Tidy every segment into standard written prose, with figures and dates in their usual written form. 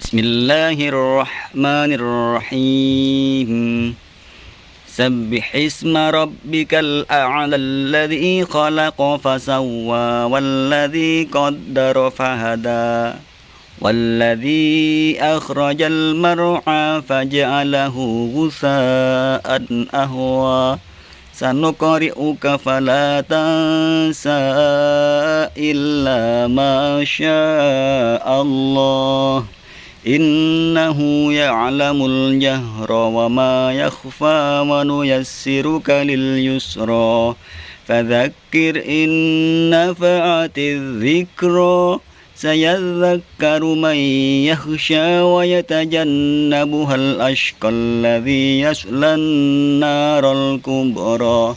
Bismillahirrahmanirrahim. Sabbih isma rabbikal a'la alladhi khalaqa fasawwa walladhi qaddara fahada walladhi akhrajal mar'a faja'alahu ghusa'an ahwa sanuqri'uka fala tansa illa ma sya'allah innahu ya'lamul jahra wa ma yakhfa wa nuyassiruka lil yusra fadzakkir in nafa'atiz dzikra sayadzakkaru man yakhsha wa yatajannabuhal ashqal ladzi yaslan naral kubra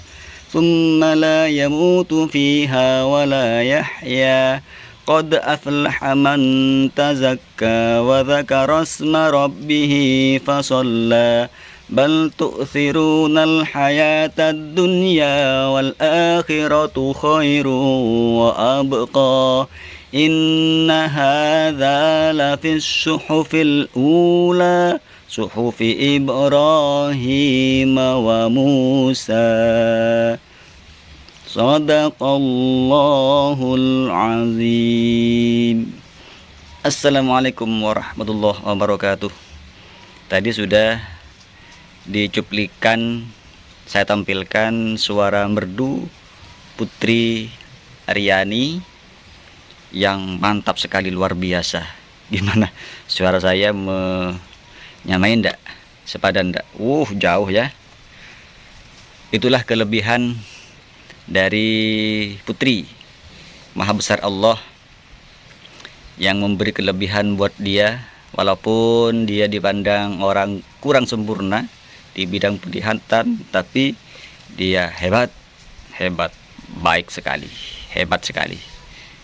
thumma la yamutu fiha wa la yahya qad aflaha man tazakka wa dzakara isma rabbih fasalla bal tu'thirunal hayatad dunya wal akhiratu khairun wa abqa inna hadza lafis suhufil ula suhufi Ibrahim wa Musa. Sadaqallahul azim. Assalamualaikum warahmatullahi wabarakatuh. Tadi sudah dicuplikan, saya tampilkan suara merdu Putri Aryani yang mantap sekali, luar biasa. Gimana suara saya menyamai ndak? Sepadan ndak? Jauh ya. Itulah kelebihan dari Putri. Maha besar Allah yang memberi kelebihan buat dia, walaupun dia dipandang orang kurang sempurna di bidang penglihatan, tapi dia hebat, baik sekali, hebat sekali.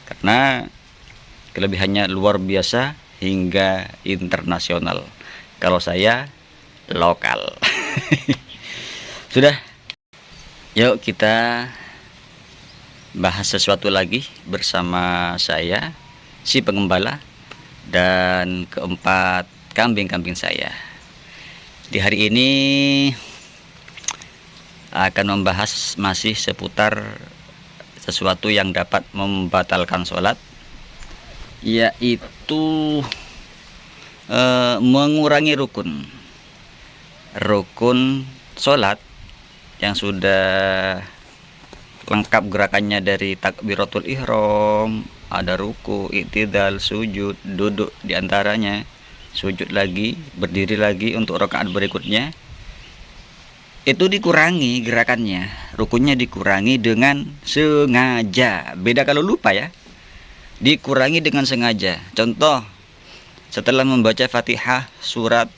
Karena kelebihannya luar biasa hingga internasional. Kalau saya lokal. Sudah, yuk kita bahas sesuatu lagi bersama saya, si pengembala, dan keempat kambing-kambing saya. Di hari ini akan membahas masih seputar sesuatu yang dapat membatalkan sholat, yaitu mengurangi rukun sholat yang sudah lengkap gerakannya dari takbiratul ihram, ada ruku, i'tidal, sujud, duduk diantaranya, sujud lagi, berdiri lagi untuk rakaat berikutnya. Itu dikurangi gerakannya, rukunnya dikurangi dengan sengaja. Beda kalau lupa ya, dikurangi dengan sengaja. Contoh, setelah membaca Fatihah surat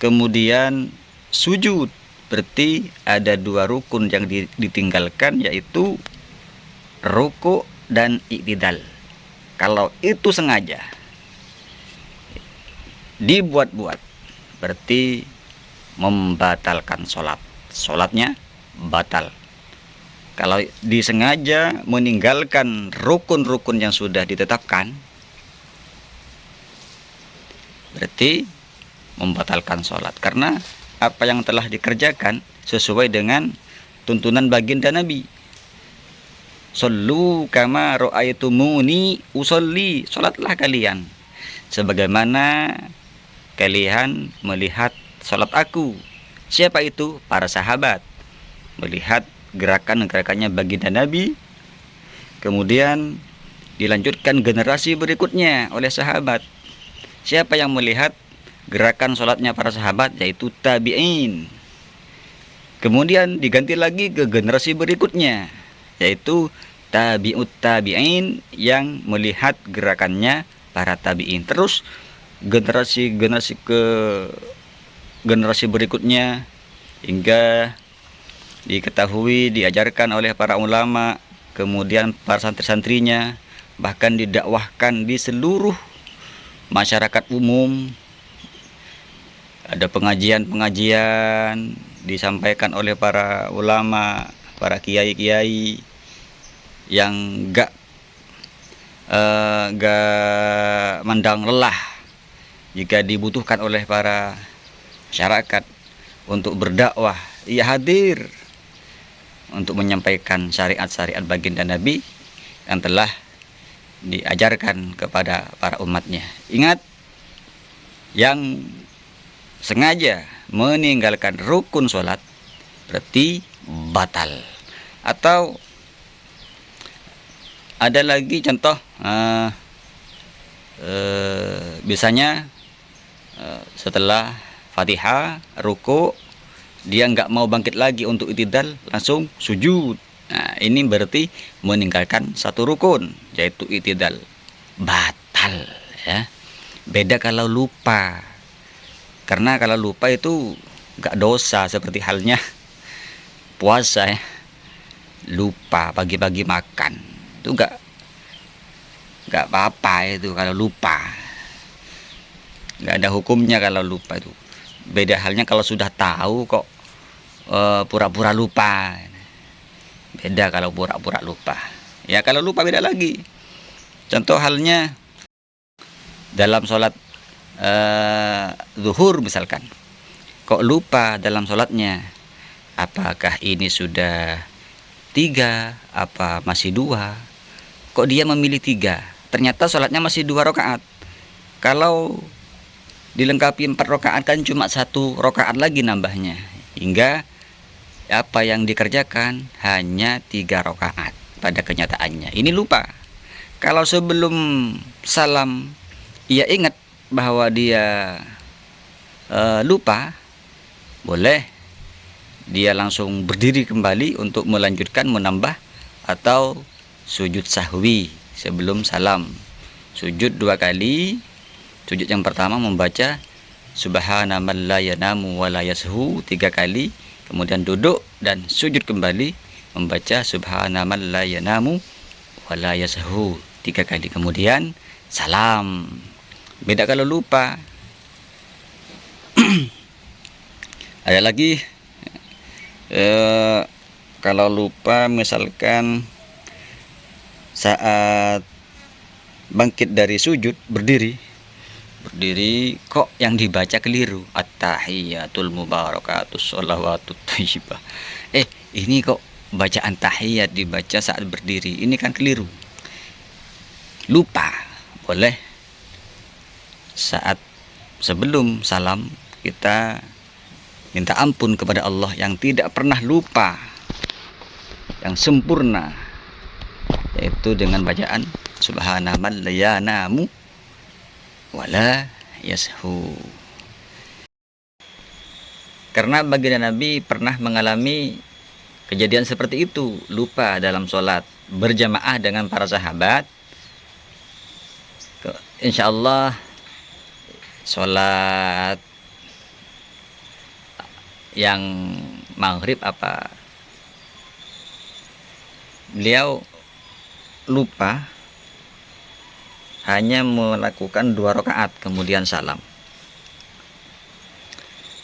kemudian sujud, berarti ada dua rukun yang ditinggalkan, yaitu ruku dan i'tidal. Kalau itu sengaja dibuat-buat, berarti membatalkan sholatnya batal. Kalau disengaja meninggalkan rukun-rukun yang sudah ditetapkan, berarti membatalkan sholat. Karena apa yang telah dikerjakan sesuai dengan tuntunan baginda Nabi. Shollu kama ra'aitumuni usolli, sholatlah kalian sebagaimana kalian melihat sholat aku. Siapa itu? Para sahabat melihat gerakan-gerakannya baginda Nabi, kemudian dilanjutkan generasi berikutnya oleh sahabat. Siapa yang melihat gerakan sholatnya para sahabat? Yaitu tabi'in. Kemudian diganti lagi ke generasi berikutnya, yaitu tabi'ut tabi'in yang melihat gerakannya para tabi'in. Terus generasi berikutnya, hingga diketahui, diajarkan oleh para ulama, kemudian para santri-santrinya, bahkan didakwahkan di seluruh masyarakat umum. Ada pengajian-pengajian disampaikan oleh para ulama, para kiai-kiai yang gak mandang lelah jika dibutuhkan oleh para masyarakat untuk berdakwah, ia hadir untuk menyampaikan syariat-syariat baginda Nabi yang telah diajarkan kepada para umatnya. Ingat, yang sengaja meninggalkan rukun sholat berarti batal. Atau ada lagi contoh, biasanya setelah Fatihah, ruku, dia nggak mau bangkit lagi untuk itidal, langsung sujud. Nah, ini berarti meninggalkan satu rukun, yaitu itidal. Batal, ya. Beda kalau lupa. Karena kalau lupa itu nggak dosa, seperti halnya puasa, ya. Lupa pagi-pagi makan, itu nggak apa-apa itu kalau lupa. Nggak ada hukumnya kalau lupa itu. Beda halnya kalau sudah tahu kok pura-pura lupa. Beda kalau pura-pura lupa. Ya kalau lupa beda lagi. Contoh halnya dalam sholat zuhur misalkan. Kok lupa dalam sholatnya? Apakah ini sudah 3? Apa masih 2? Kok dia memilih 3? Ternyata sholatnya masih 2 rakaat. Kalau dilengkapi 4 rakaat kan cuma 1 rakaat lagi nambahnya, hingga apa yang dikerjakan hanya 3 rakaat pada kenyataannya. Ini lupa. Kalau sebelum salam ia ingat bahwa dia lupa, boleh dia langsung berdiri kembali untuk melanjutkan, menambah, atau sujud sahwi sebelum salam. Sujud 2 kali. Sujud yang pertama membaca Subhana man la yanamu wa la yashu 3 kali, kemudian duduk dan sujud kembali membaca Subhana man la yanamu wa la yashu 3 kali, kemudian salam. Beda kalau lupa. Ada lagi kalau lupa misalkan saat bangkit dari sujud, berdiri kok yang dibaca keliru, at-tahiyatul mubarakatus sholawatut thayyibah. Ini kok bacaan tahiyat dibaca saat berdiri, ini kan keliru. Lupa. Boleh saat sebelum salam kita minta ampun kepada Allah yang tidak pernah lupa, yang sempurna, yaitu dengan bacaan Subhana man la yanamu wala yashu. Karena baginda Nabi pernah mengalami kejadian seperti itu, lupa dalam sholat berjamaah dengan para sahabat. Insya Allah sholat yang maghrib beliau lupa, hanya melakukan 2 rakaat kemudian salam.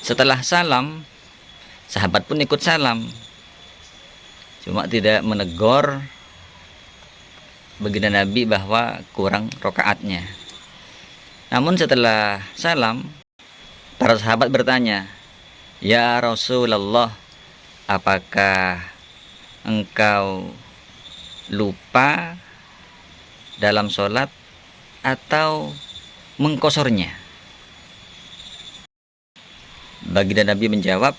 Setelah salam, sahabat pun ikut salam, cuma tidak menegur baginda Nabi bahwa kurang rakaatnya. Namun setelah salam, para sahabat bertanya, "Ya Rasulullah, apakah engkau lupa dalam sholat atau mengkosornya?" Baginda Nabi menjawab,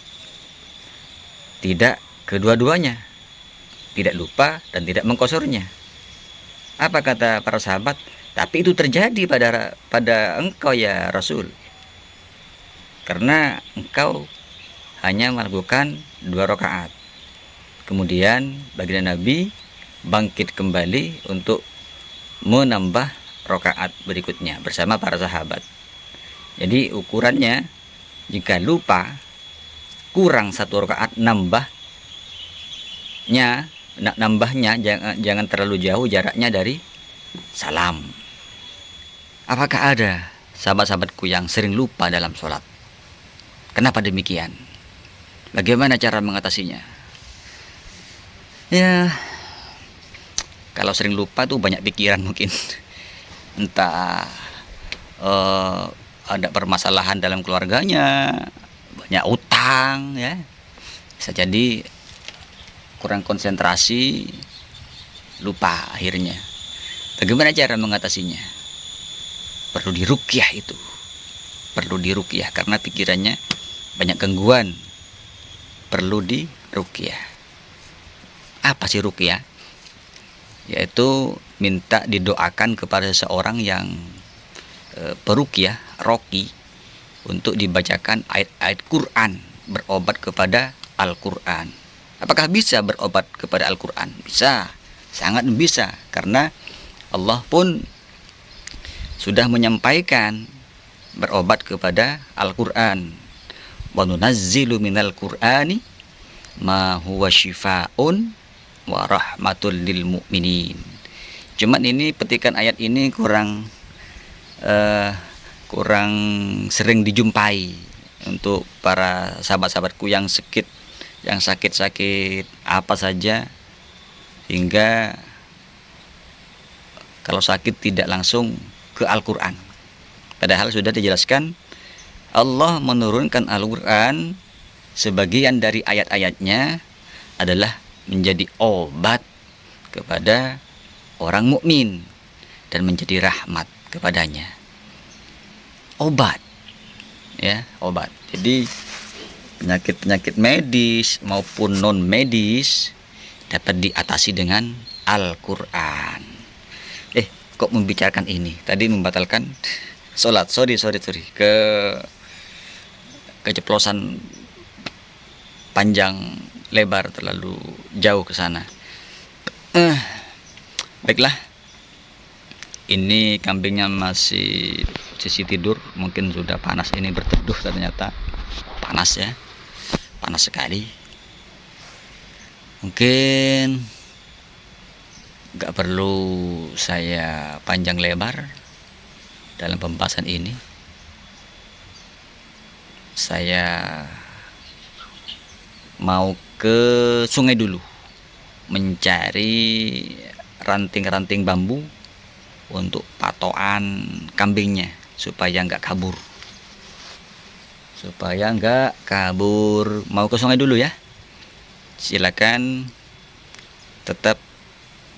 tidak, kedua-duanya, tidak lupa dan tidak mengkosornya. Apa kata para sahabat? Tapi itu terjadi pada engkau ya Rasul, karena engkau hanya melakukan 2 rakaat. Kemudian baginda Nabi bangkit kembali untuk menambah rakaat berikutnya bersama para sahabat. Jadi ukurannya, jika lupa kurang 1 rakaat, nambahnya jangan terlalu jauh jaraknya dari salam. Apakah ada sahabat-sahabatku yang sering lupa dalam sholat? Kenapa demikian? Bagaimana cara mengatasinya? Ya, kalau sering lupa tuh banyak pikiran mungkin. Entah ada permasalahan dalam keluarganya, banyak utang ya, bisa jadi kurang konsentrasi, lupa akhirnya. Bagaimana cara mengatasinya? Perlu diruqyah itu. Perlu diruqyah karena pikirannya banyak gangguan. Perlu diruqyah. Apa sih ruqyah? Yaitu minta didoakan kepada seseorang yang peruqyah, roki, untuk dibacakan ayat-ayat Quran, berobat kepada Al-Quran. Apakah bisa berobat kepada Al-Quran? Bisa, sangat bisa, karena Allah pun sudah menyampaikan berobat kepada Al-Quran. Wa nunazzilu minal Qur'ani ma huwa syifaun wa rahmatul lil mu'minin. Cuman ini petikan ayat ini kurang sering dijumpai untuk para sahabat-sahabatku yang sakit-sakit apa saja, hingga kalau sakit tidak langsung ke Al-Quran. Padahal sudah dijelaskan Allah menurunkan Al-Quran, sebagian dari ayat-ayatnya adalah menjadi obat kepada orang mukmin dan menjadi rahmat kepadanya. Obat ya, obat. Jadi penyakit-penyakit medis maupun non medis dapat diatasi dengan Al-Quran. Kok membicarakan ini? Tadi membatalkan sholat. Sorry. Keceplosan panjang lebar, terlalu jauh ke sana. Baiklah. Ini kambingnya masih posisi tidur, mungkin sudah panas. Ini berteduh, ternyata panas ya, panas sekali. Mungkin gak perlu saya panjang lebar dalam pembahasan ini. Saya mau ke sungai dulu mencari ranting-ranting bambu untuk patokan kambingnya supaya nggak kabur. Mau ke sungai dulu ya. Silakan tetap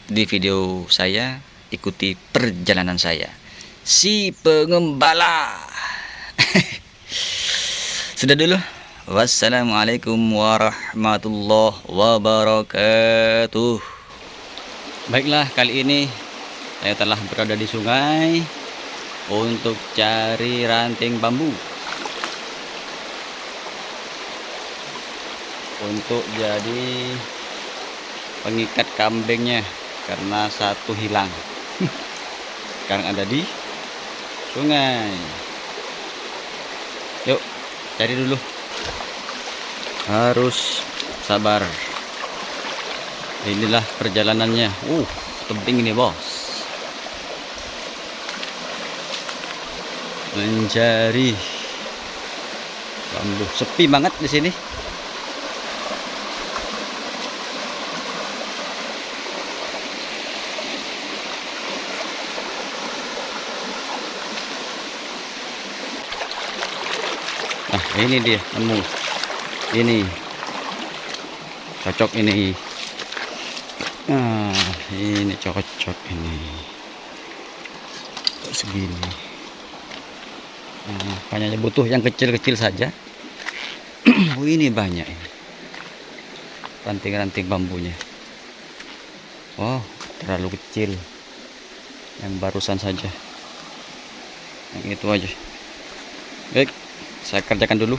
di video saya, ikuti perjalanan saya, si pengembala. Sudah dulu. Wassalamualaikum warahmatullahi wabarakatuh. Baiklah, kali ini saya telah berada di sungai untuk cari ranting bambu untuk jadi pengikat kambingnya, karena satu hilang. Sekarang ada di sungai. Yuk cari dulu, harus sabar. Inilah perjalanannya. Tebing ini bos, mencari bambu. Sepi banget di sini. Nah, ini dia nemu. Ini cocok ini. Nah, ini cocok ini. Segini. Nah, hanya butuh yang kecil-kecil saja. Ini banyak ini. Ranting-ranting bambunya. Oh, terlalu kecil. Yang barusan saja. Yang itu aja. Baik, saya kerjakan dulu.